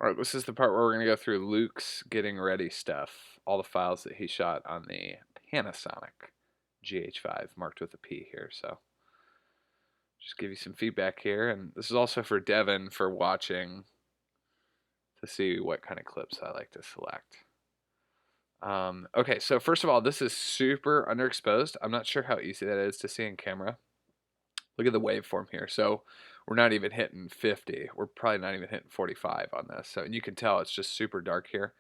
All right, this is the part where we're going to go through Luke's getting ready stuff, all the files that he shot on the Panasonic GH5, marked with a P here. So just give you some feedback here. And this is also for Devin for watching to see what kind of clips I like to select. Okay, so first of all, this is super underexposed. I'm not sure how easy that is to see in camera. Look at the waveform here. So we're not even hitting 50. We're probably not even hitting 45 on this. So and you can tell it's just super dark here.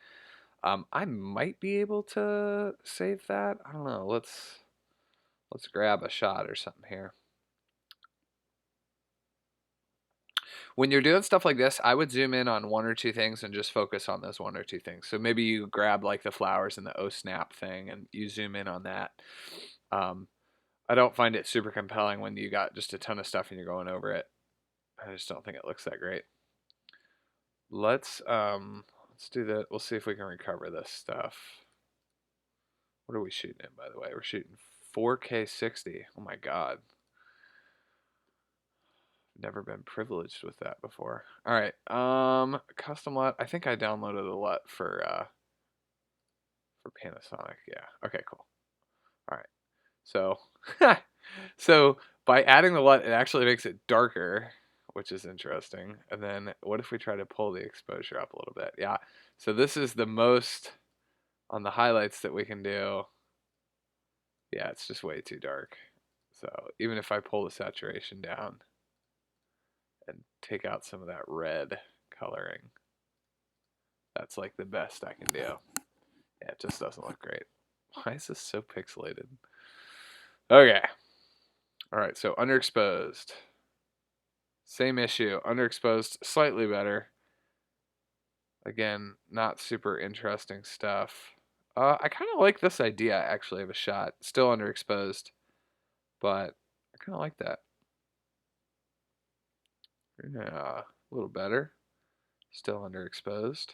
I might be able to save that. I don't know. Let's grab a shot or something here. When you're doing stuff like this, I would zoom in on one or two things and just focus on those one or two things. So maybe you grab like the flowers and the oh snap thing and you zoom in on that. Um, I don't find it super compelling when you got just a ton of stuff and you're going over it. I just don't think it looks that great. Let's do that. We'll see if we can recover this stuff. What are we shooting in, by the way? We're shooting 4K 60. Oh my god. Never been privileged with that before. All right. Custom LUT. I think I downloaded the LUT for Panasonic. Yeah. Okay, cool. All right. So so by adding the LUT, it actually makes it darker, which is interesting. And then what if we try to pull the exposure up a little bit? Yeah. So this is the most on the highlights that we can do. Yeah, it's just way too dark. So even if I pull the saturation down and take out some of that red coloring, that's like the best I can do. Yeah, it just doesn't look great. Why is this so pixelated? Okay. All right, so underexposed. Same issue. Underexposed, slightly better. Again, not super interesting stuff. I kind of like this idea, actually, of a shot. Still underexposed, but I kind of like that. Yeah, a little better. Still underexposed.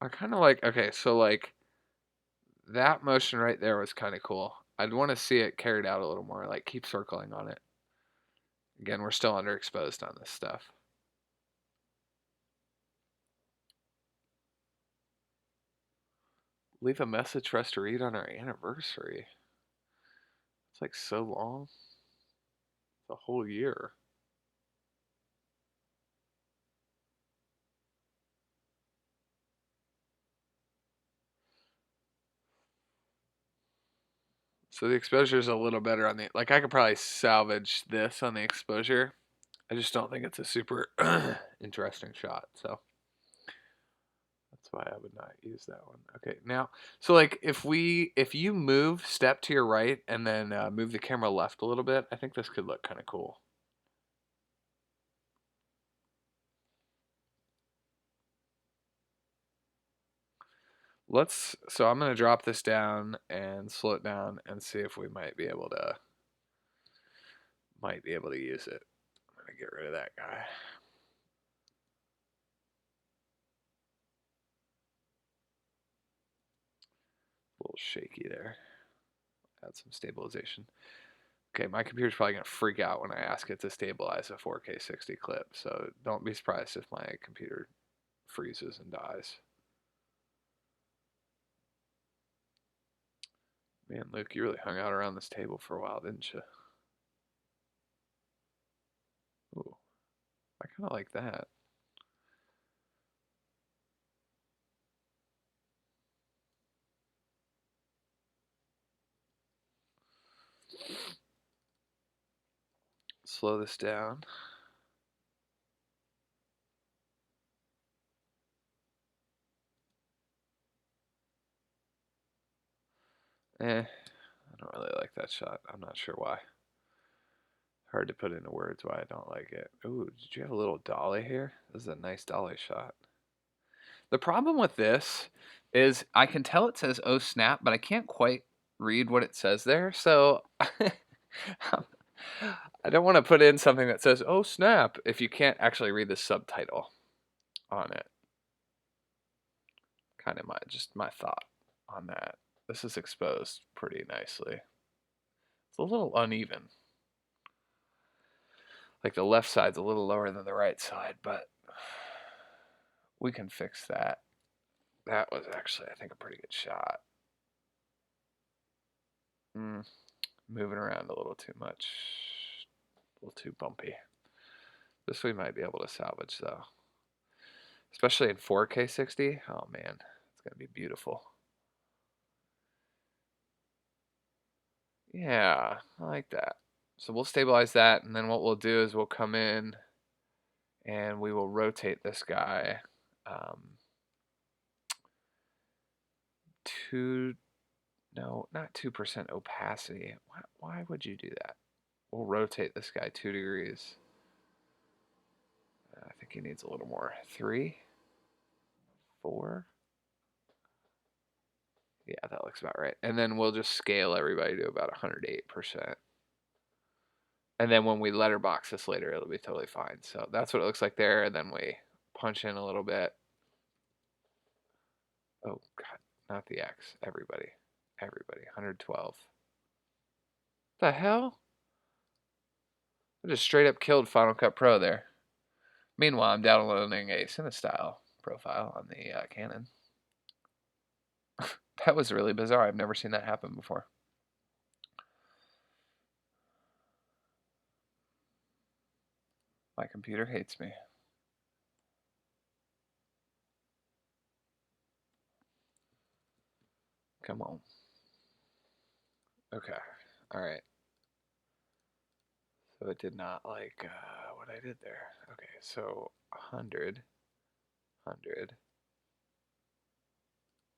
I kind of like, okay, so like that motion right there was kind of cool. I'd want to see it carried out a little more, like keep circling on it. Again, we're still underexposed on this stuff. Leave a message for us to read on our anniversary. It's like so long. It's a whole year. So the exposure is a little better on the, like I could probably salvage this on the exposure. I just don't think it's a super interesting shot. So that's why I would not use that one. Okay, now, so like if you move step to your right and then move the camera left a little bit, I think this could look kind of cool. So I'm gonna drop this down and slow it down and see if we might be able to use it. I'm gonna get rid of that guy. A little shaky there. Add some stabilization. Okay, my computer's probably gonna freak out when I ask it to stabilize a 4K 60 clip, so don't be surprised if my computer freezes and dies. Man, Luke, you really hung out around this table for a while, didn't you? Ooh, I kind of like that. Slow this down. I don't really like that shot. I'm not sure why. Hard to put into words why I don't like it. Ooh, did you have a little dolly here? This is a nice dolly shot. The problem with this is I can tell it says "oh snap," but I can't quite read what it says there. So I don't want to put in something that says "oh snap" if you can't actually read the subtitle on it. Kind of my thought on that. This is exposed pretty nicely. It's a little uneven. Like the left side's a little lower than the right side, but we can fix that. That was actually, I think, a pretty good shot. Moving around a little too much. A little too bumpy. This we might be able to salvage, though. Especially in 4K 60. Oh, man. It's going to be beautiful. Yeah, I like that. So we'll stabilize that, and then what we'll do is we'll come in and we will rotate this guy to, no, not 2% opacity. Why would you do that? We'll rotate this guy 2 degrees. I think he needs a little more. 3, 4. Yeah, that looks about right. And then we'll just scale everybody to about 108%. And then when we letterbox this later, it'll be totally fine. So that's what it looks like there. And then we punch in a little bit. Oh, God, not the X. Everybody. 112. The hell? I just straight up killed Final Cut Pro there. Meanwhile, I'm downloading a CineStyle profile on the Canon. That was really bizarre. I've never seen that happen before. My computer hates me. Come on. Okay. All right. So it did not like what I did there. Okay, so 100, 100,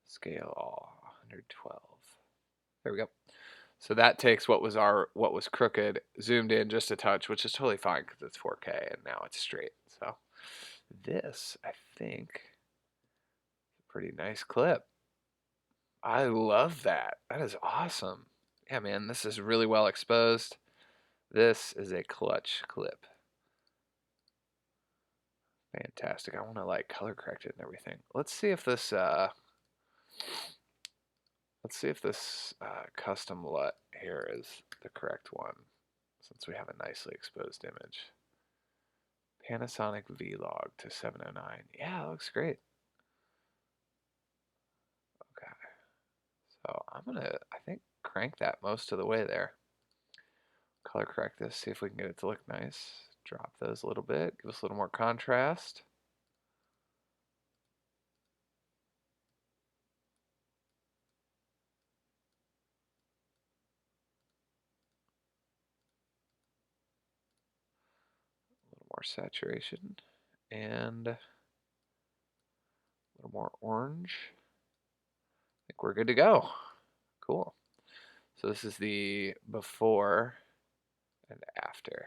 scale all, 112. There we go. So that takes what was crooked, zoomed in just a touch, which is totally fine because it's 4K and now it's straight. So this, I think, is a pretty nice clip. I love that. That is awesome. Yeah, man, this is really well exposed. This is a clutch clip. Fantastic. I want to like color correct it and everything. Let's see if this custom LUT here is the correct one, since we have a nicely exposed image. Panasonic Vlog to 709. Yeah, that looks great. Okay. So I'm gonna, I think, crank that most of the way there. Color correct this, see if we can get it to look nice. Drop those a little bit, give us a little more contrast. A little more saturation and a little more orange. I think we're good to go. Cool. So this is the before and after.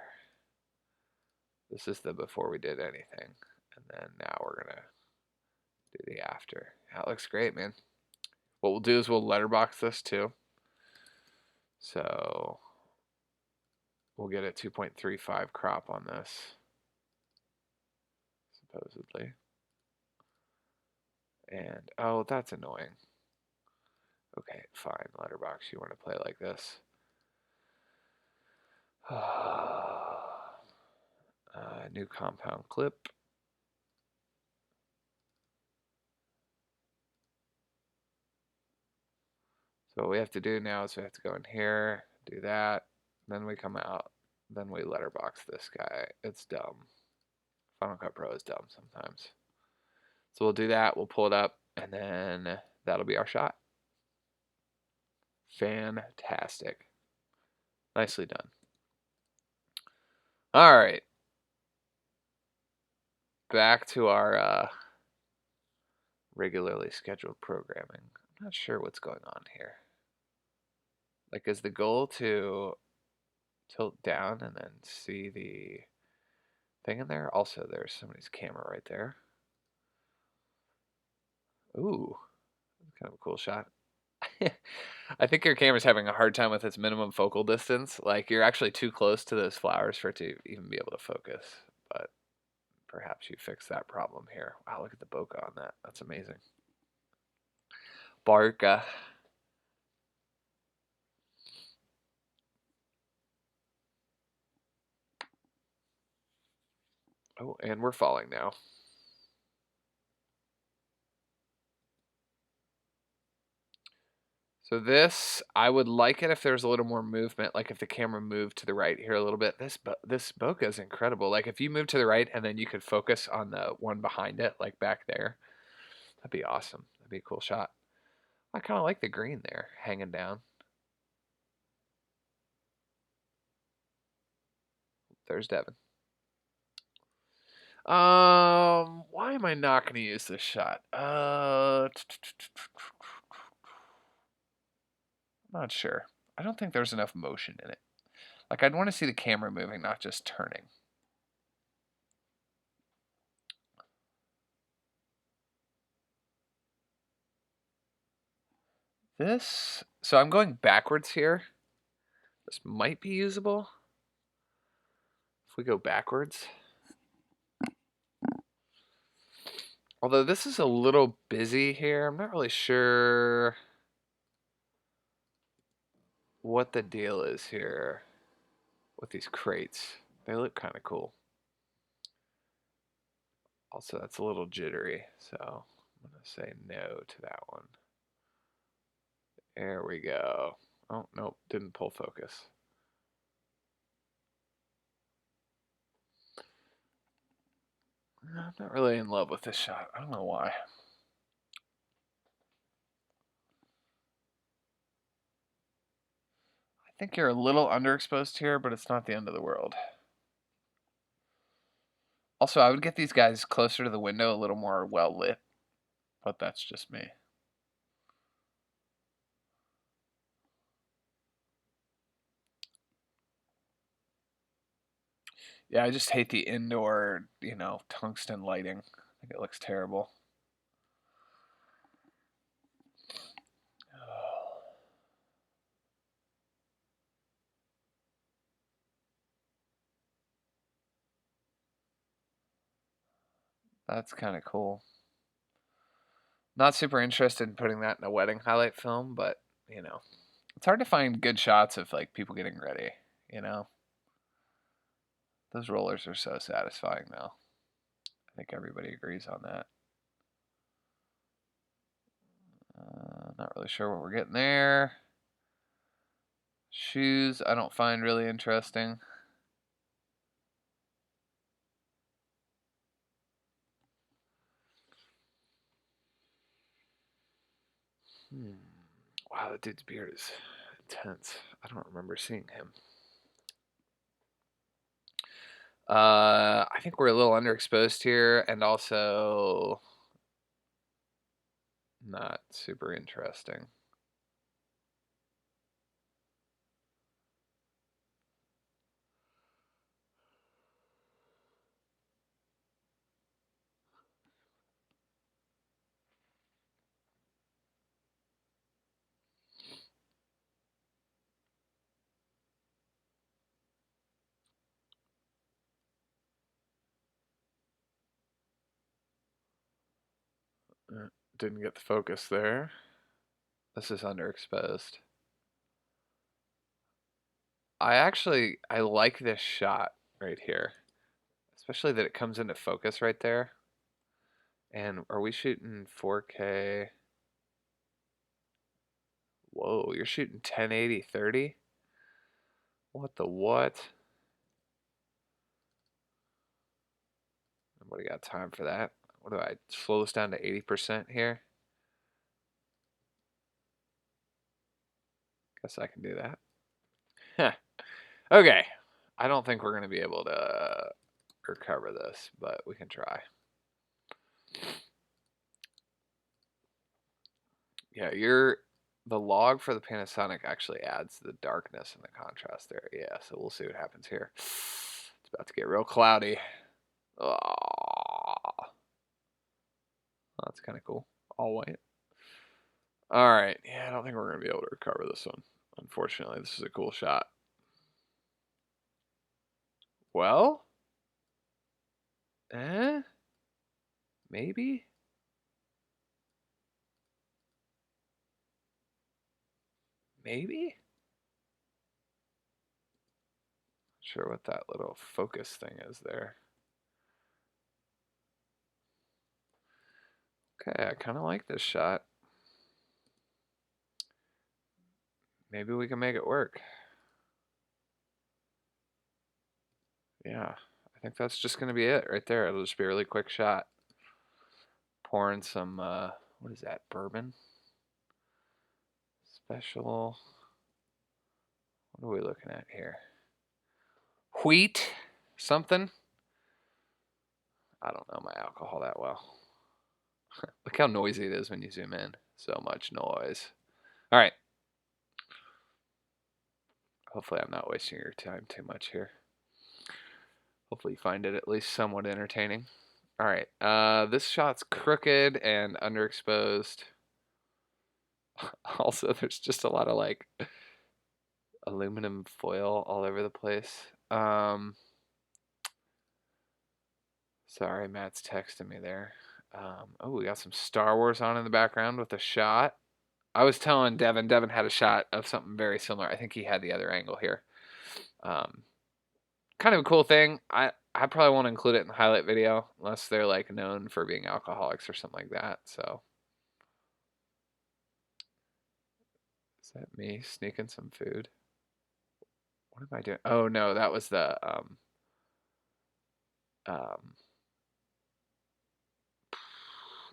This is the before we did anything. And then now we're going to do the after. That looks great, man. What we'll do is we'll letterbox this too. So we'll get a 2.35 crop on this, supposedly. And, oh, that's annoying. Okay, fine, letterbox, you want to play like this. New compound clip. So what we have to do now is we have to go in here, do that, then we come out, then we letterbox this guy. It's dumb. Final Cut Pro is dumb sometimes. So we'll do that, we'll pull it up, and then that'll be our shot. Fantastic. Nicely done. All right. Back to our regularly scheduled programming. I'm not sure what's going on here. Like, is the goal to tilt down and then see the thing in there? Also, there's somebody's camera right there. Ooh, that's kind of a cool shot. I think your camera's having a hard time with its minimum focal distance. Like, you're actually too close to those flowers for it to even be able to focus. But perhaps you fix that problem here. Wow, look at the bokeh on that. That's amazing. Barca. Oh, and we're falling now. So this, I would like it if there's a little more movement, like if the camera moved to the right here a little bit. This bokeh is incredible. Like if you move to the right and then you could focus on the one behind it, like back there, that'd be awesome. That'd be a cool shot. I kind of like the green there, hanging down. There's Devin. Why am I not going to use this shot? Not sure. I don't think there's enough motion in it. Like I'd want to see the camera moving, not just turning. This, so I'm going backwards here. This might be usable. If we go backwards. Although this is a little busy here. I'm not really sure what the deal is here with these crates. They look kind of cool. Also, that's a little jittery, so I'm going to say no to that one. There we go. Oh, nope, didn't pull focus. I'm not really in love with this shot. I don't know why. I think you're a little underexposed here, but it's not the end of the world. Also, I would get these guys closer to the window, a little more well lit, but that's just me. Yeah, I just hate the indoor, tungsten lighting. I think it looks terrible. That's kind of cool. Not super interested in putting that in a wedding highlight film, but, it's hard to find good shots of like people getting ready, you know? Those rollers are so satisfying though. I think everybody agrees on that. Not really sure what we're getting there. Shoes, I don't find really interesting. Wow, that dude's beard is intense. I don't remember seeing him. I think we're a little underexposed here, and also not super interesting. Didn't get the focus there. This is underexposed. I like this shot right here, especially that it comes into focus right there. And are we shooting 4K? Whoa, you're shooting 1080 30? What the what? Nobody got time for that. What do I slow this down to 80% here? Guess I can do that. Okay. I don't think we're going to be able to recover this, but we can try. Yeah, the log for the Panasonic actually adds the darkness and the contrast there. Yeah, so we'll see what happens here. It's about to get real cloudy. Oh, that's kind of cool. All white. All right. Yeah, I don't think we're going to be able to recover this one. Unfortunately, this is a cool shot. Well, maybe. Maybe? Not sure what that little focus thing is there. Okay, I kind of like this shot. Maybe we can make it work. Yeah, I think that's just going to be it right there. It'll just be a really quick shot. Pouring some, what is that, bourbon? Special. What are we looking at here? Wheat something? I don't know my alcohol that well. Look how noisy it is when you zoom in. So much noise. All right. Hopefully I'm not wasting your time too much here. Hopefully you find it at least somewhat entertaining. All right. This shot's crooked and underexposed. Also, there's just a lot of like aluminum foil all over the place. Sorry, Matt's texting me there. Oh, we got some Star Wars on in the background with a shot. I was telling Devin had a shot of something very similar. I think he had the other angle here. Um, Kind of a cool thing. I probably won't include it in the highlight video unless they're like known for being alcoholics or something like that. So is that me sneaking some food? What am I doing? Oh no, that was the um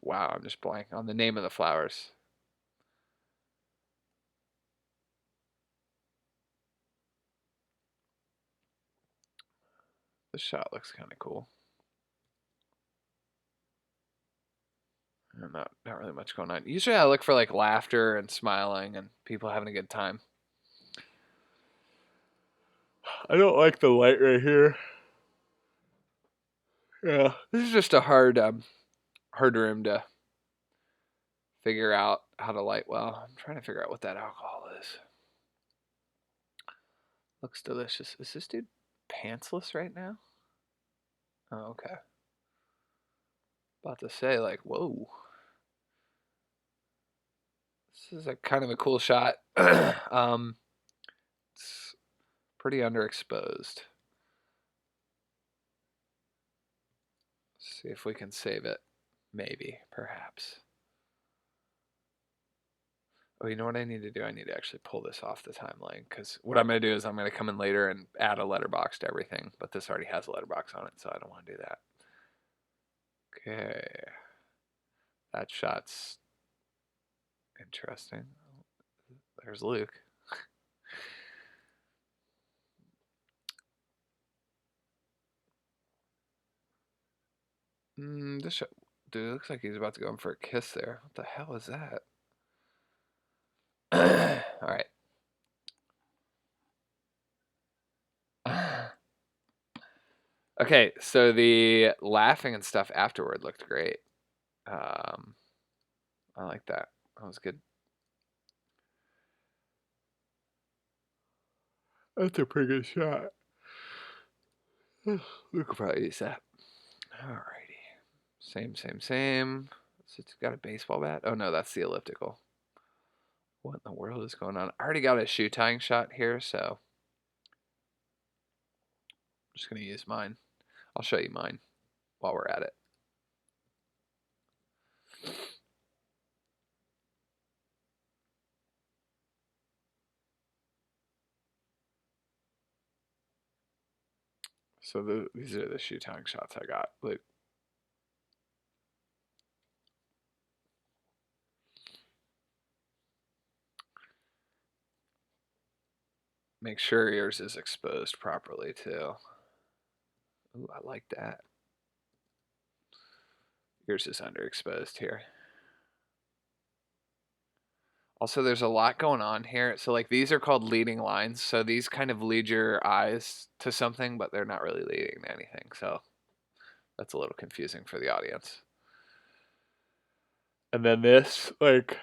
wow, I'm just blank on the name of the flowers. This shot looks kind of cool. Not really much going on. Usually I look for like laughter and smiling and people having a good time. I don't like the light right here. Yeah, this is just a hard room to figure out how to light well. I'm trying to figure out what that alcohol is. Looks delicious. Is this dude pantsless right now? Oh, okay. About to say like, whoa. This is a kind of a cool shot. It's pretty underexposed. Let's see if we can save it. Maybe, perhaps. Oh, you know what I need to do? I need to actually pull this off the timeline because what I'm going to do is I'm going to come in later and add a letterbox to everything, but this already has a letterbox on it, so I don't want to do that. Okay. That shot's interesting. There's Luke. This shot, dude, looks like he's about to go in for a kiss there. What the hell is that? All right. Okay, so the laughing and stuff afterward looked great. I like that. That was good. That's a pretty good shot. We could probably use that. Alrighty. Same. So it's got a baseball bat. Oh no, that's the elliptical. What in the world is going on? I already got a shoe tying shot here, so I'm just gonna use mine. I'll show you mine while we're at it. So these are the shoe tying shots I got. Look. Make sure yours is exposed properly too. Ooh, I like that. Yours is underexposed here. Also, there's a lot going on here. So, like, these are called leading lines. So, these kind of lead your eyes to something, but they're not really leading to anything. So, that's a little confusing for the audience. And then this, like,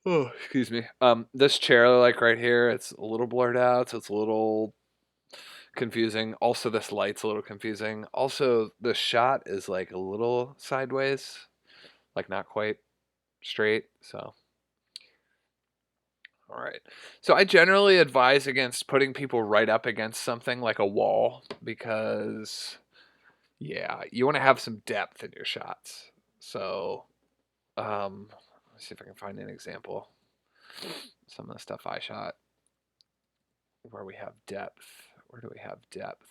oh, excuse me. This chair, like right here, it's a little blurred out, so it's a little confusing. Also, this light's a little confusing. Also, the shot is like a little sideways, like not quite straight. So, all right. So I generally advise against putting people right up against something like a wall because Yeah, you want to have some depth in your shots. So, let's see if I can find an example. Some of the stuff I shot where we have depth. Where do we have depth?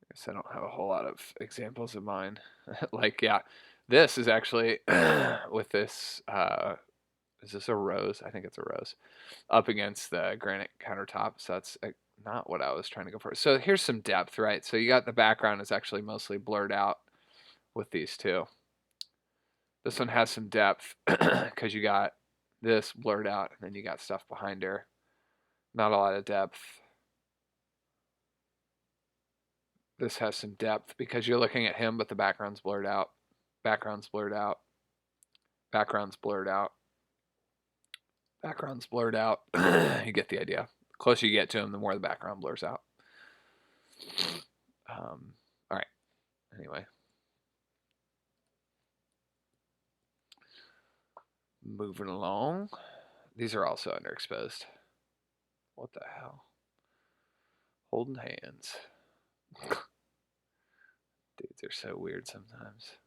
I guess I don't have a whole lot of examples of mine. Like, yeah, this is actually with this. Is this a rose? I think it's a rose. Up against the granite countertop. So that's not what I was trying to go for. So here's some depth, right? So you got the background is actually mostly blurred out with these two. This one has some depth because you got this blurred out and then you got stuff behind her. Not a lot of depth. This has some depth because you're looking at him, but the background's blurred out. Background's blurred out. Background's blurred out. Background's blurred out. You get the idea. The closer you get to him, the more the background blurs out. All right. Anyway. Moving along. These are also underexposed. What the hell? Holding hands. Dudes are so weird sometimes.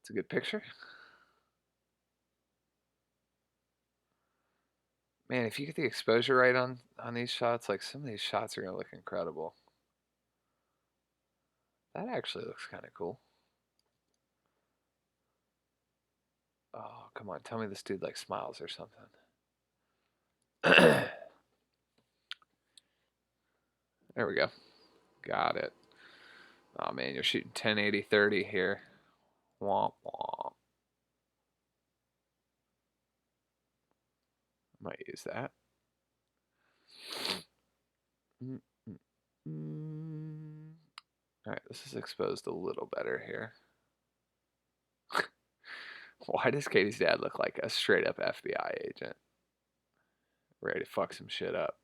It's a good picture. Man, if you get the exposure right on these shots, like some of these shots are gonna look incredible. That actually looks kind of cool. Oh, come on, tell me this dude like smiles or something. There we go. Got it. Oh man, you're shooting 1080-30 here. Womp womp. Might use that. Alright, this is exposed a little better here. Why does Katie's dad look like a straight up FBI agent? Ready to fuck some shit up.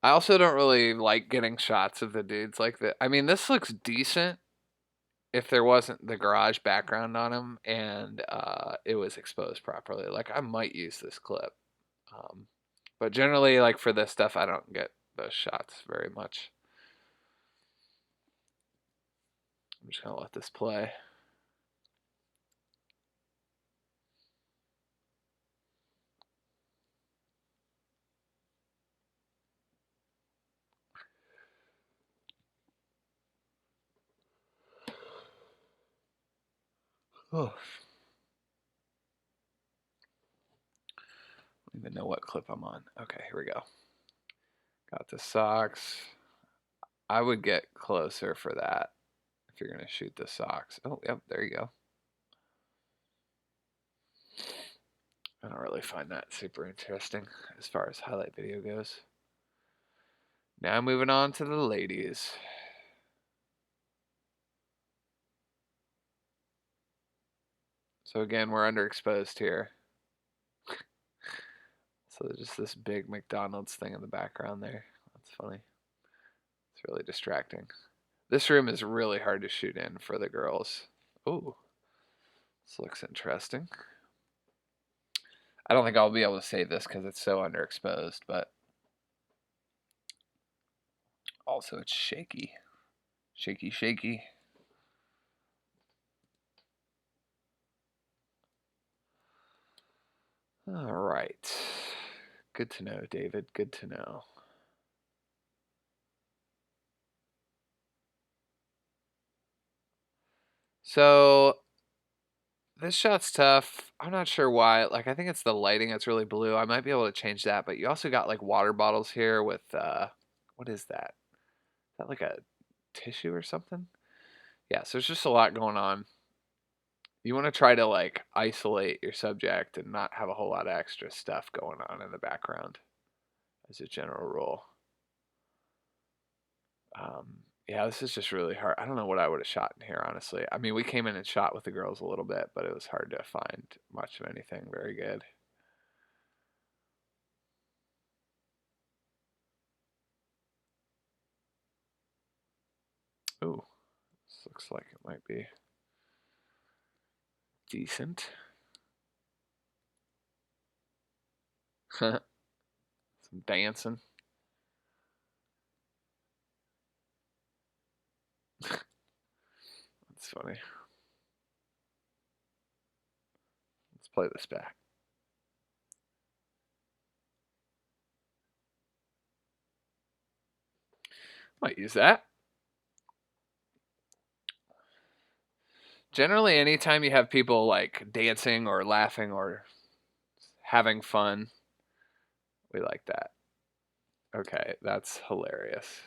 I also don't really like getting shots of the dudes like that. I mean, this looks decent if there wasn't the garage background on him and it was exposed properly. Like, I might use this clip. But generally, like for this stuff, I don't get those shots very much. I'm just going to let this play. Oh. I don't even know what clip I'm on. Okay, here we go. Got the socks. I would get closer for that if you're going to shoot the socks. Oh, yep, there you go. I don't really find that super interesting as far as highlight video goes. Now moving on to the ladies. So again, we're underexposed here. So there's just this big McDonald's thing in the background there. That's funny. It's really distracting. This room is really hard to shoot in for the girls. Ooh, this looks interesting. I don't think I'll be able to save this because it's so underexposed, but also it's shaky. Shaky, shaky. All right. Good to know, David. Good to know. So this shot's tough. I'm not sure why. Like, I think it's the lighting that's really blue. I might be able to change that, but you also got like water bottles here with what is that? Is that like a tissue or something? Yeah, so there's just a lot going on. You want to try to like isolate your subject and not have a whole lot of extra stuff going on in the background as a general rule. Yeah, this is just really hard. I don't know what I would have shot in here, honestly. I mean, we came in and shot with the girls a little bit, but it was hard to find much of anything very good. Ooh, this looks like it might be decent. Some dancing. That's funny. Let's play this back. Might use that. Generally, anytime you have people like dancing or laughing or having fun, we like that. Okay, that's hilarious.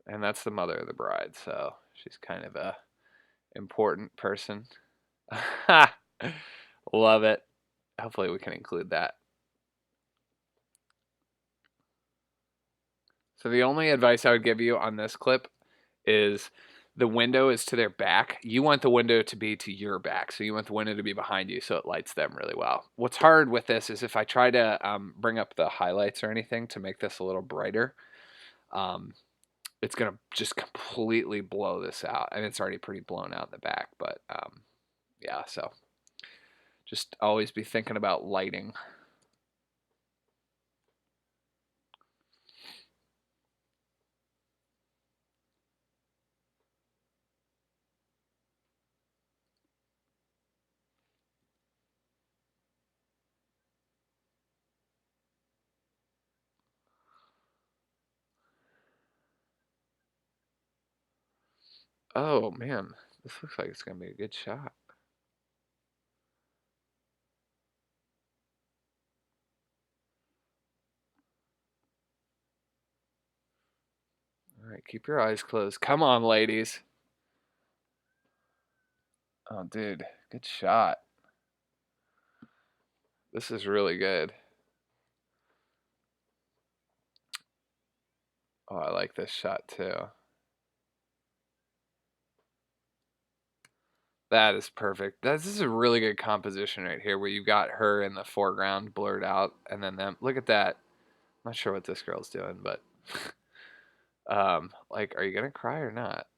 And that's the mother of the bride, so she's kind of a important person. Love it. Hopefully we can include that. So the only advice I would give you on this clip is the window is to their back. You want the window to be to your back. So you want the window to be behind you so it lights them really well. What's hard with this is if I try to bring up the highlights or anything to make this a little brighter, um, it's going to just completely blow this out. And it's already pretty blown out in the back. But yeah, so just always be thinking about lighting. Oh, man. This looks like it's going to be a good shot. All right, keep your eyes closed. Come on, ladies. Oh, dude, good shot. This is really good. Oh, I like this shot too. That is perfect. This is a really good composition right here where you've got her in the foreground blurred out and then them. Look at that. I'm not sure what this girl's doing, but like, are you gonna cry or not?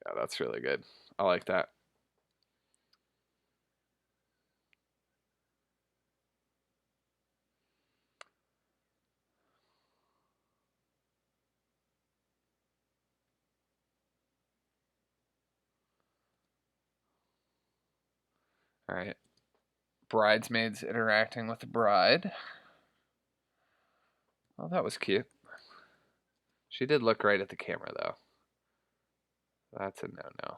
Yeah, that's really good. I like that. All right. Bridesmaids interacting with the bride. Oh, that was cute. She did look right at the camera though. That's a no-no.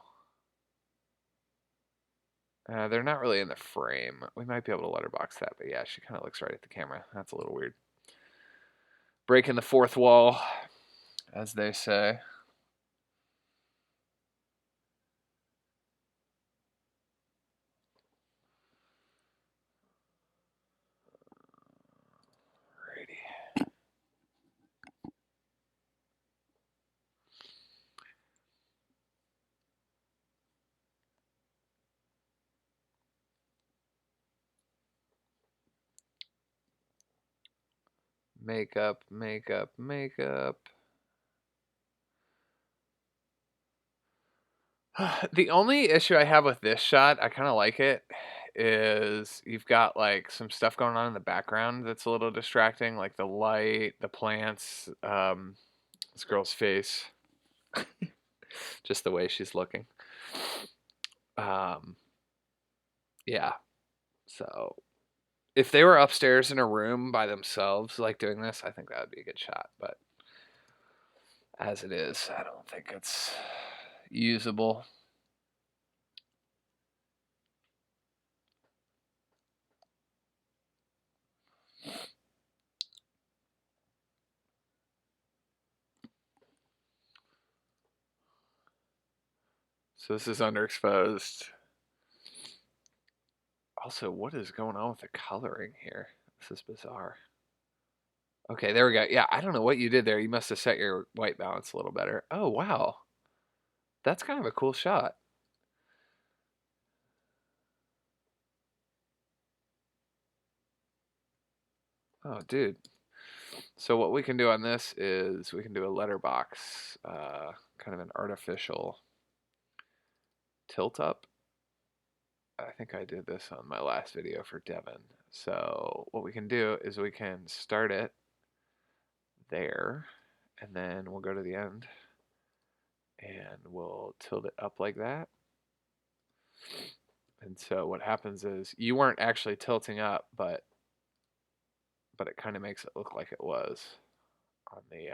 They're not really in the frame. We might be able to letterbox that, but yeah, she kind of looks right at the camera. That's a little weird. Breaking the fourth wall, as they say. Alrighty. Makeup, makeup, makeup. The only issue I have with this shot, I kind of like it, is you've got like some stuff going on in the background that's a little distracting, like the light, the plants, this girl's face, just the way she's looking. Um, yeah. So if they were upstairs in a room by themselves, like doing this, I think that would be a good shot. But as it is, I don't think it's usable. So this is underexposed. Also, what is going on with the coloring here? This is bizarre. Okay, there we go. Yeah, I don't know what you did there. You must have set your white balance a little better. Oh, wow. That's kind of a cool shot. Oh, dude. So what we can do on this is we can do a letterbox, kind of an artificial tilt up. I think I did this on my last video for Devin. So what we can do is we can start it there, and then we'll go to the end, and we'll tilt it up like that. And so what happens is you weren't actually tilting up, but it kind of makes it look like it was on the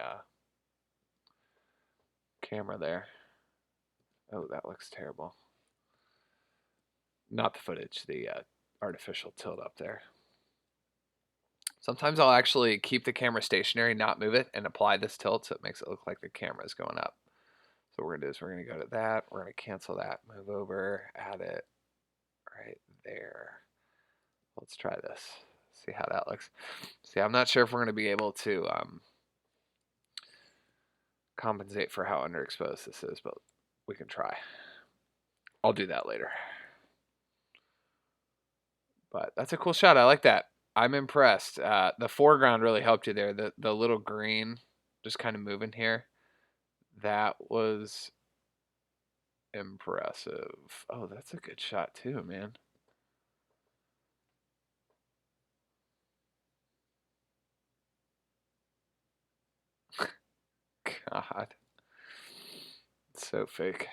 camera there. Oh, that looks terrible. Not the footage, the artificial tilt up there. Sometimes I'll actually keep the camera stationary, not move it, and apply this tilt so it makes it look like the camera is going up. So what we're going to do is we're going to go to that, we're going to cancel that, move over, add it right there. Let's try this, see how that looks. See, I'm not sure if we're going to be able to compensate for how underexposed this is, but we can try. I'll do that later. But that's a cool shot. I like that. I'm impressed. The foreground really helped you there. The little green just kind of moving here. That was impressive. Oh, that's a good shot too, man. God. It's so fake.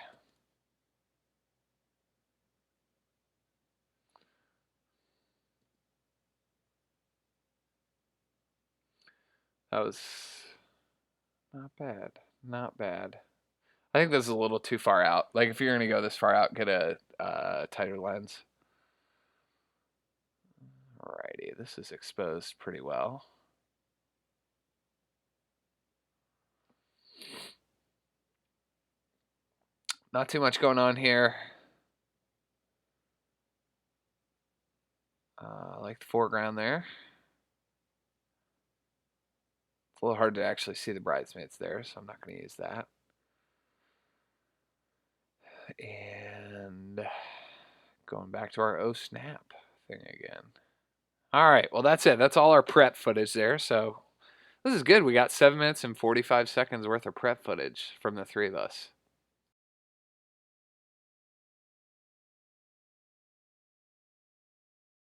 That was not bad. Not bad. I think this is a little too far out. Like if you're gonna go this far out, get a tighter lens. Alrighty, this is exposed pretty well. Not too much going on here. I like the foreground there. It's a little hard to actually see the bridesmaids there, so I'm not going to use that. And going back to our oh snap thing again. All right, well that's it. That's all our prep footage there. So this is good. We got 7 minutes and 45 seconds worth of prep footage from the three of us.